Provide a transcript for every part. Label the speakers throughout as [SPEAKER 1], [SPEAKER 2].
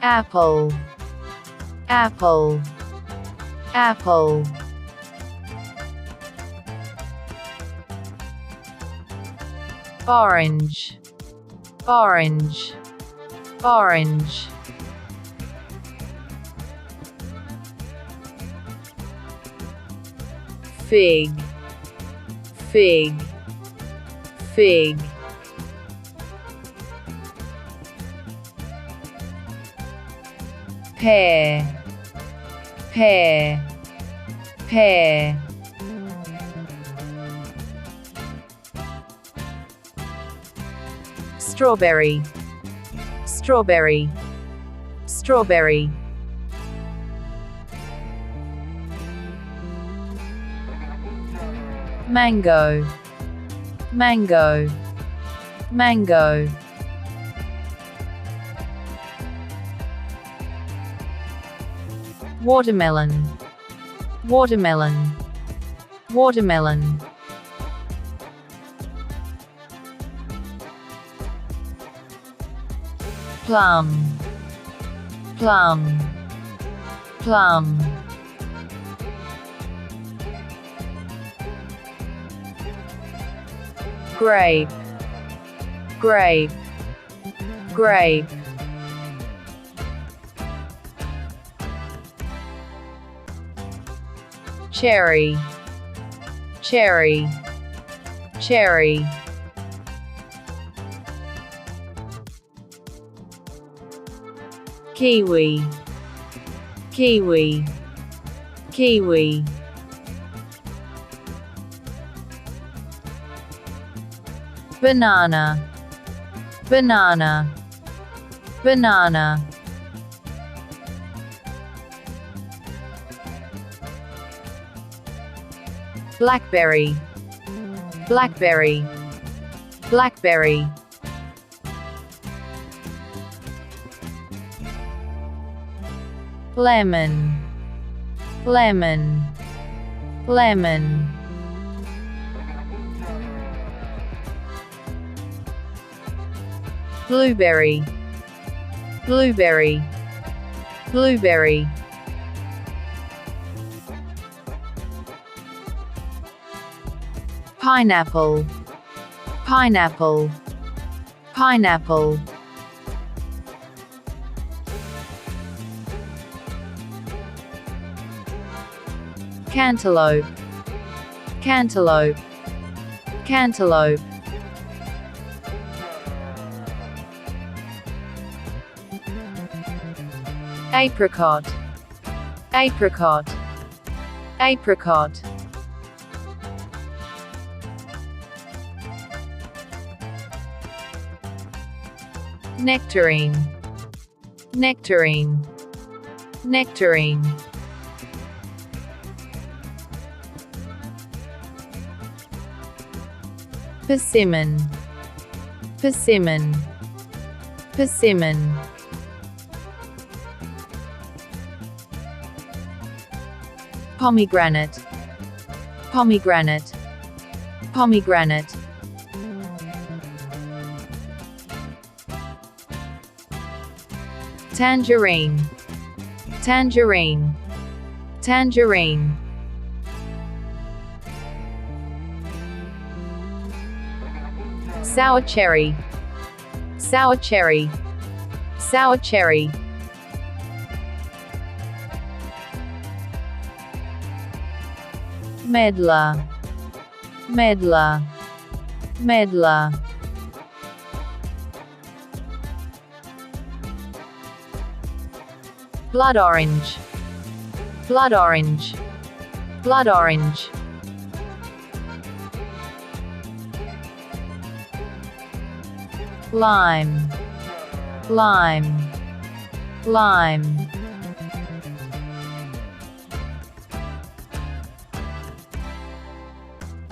[SPEAKER 1] apple, apple, apple. Orange, orange, orange. Fig, fig, fig. Pear, pear, pear. Strawberry, strawberry, strawberry. Mango, mango, mango. Watermelon, watermelon, watermelon. Plum, plum, plum. Grape, grape, grape. Cherry, cherry, cherry. Kiwi, kiwi, kiwi. Banana, banana, banana. Blackberry, blackberry, blackberry. Lemon, lemon, lemon. Blueberry, blueberry, blueberry. Pineapple, pineapple, pineapple. Cantaloupe, cantaloupe, cantaloupe. Apricot, apricot, apricot. Nectarine, nectarine, nectarine. Persimmon, persimmon, persimmon. Pomegranate, pomegranate, pomegranate. Tangerine, tangerine, tangerine. Sour cherry, sour cherry, sour cherry. Medlar, medlar, medlar. Blood orange, blood orange, blood orange. Lime, lime, lime.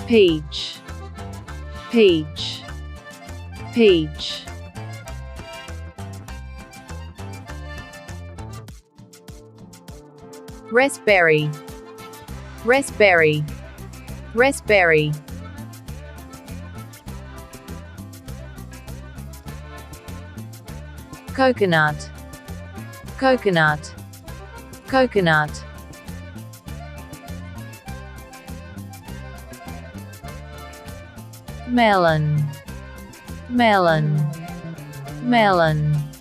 [SPEAKER 1] Peach, peach, peach. Raspberry, raspberry, raspberry. Coconut, coconut, coconut. Melon, melon, melon.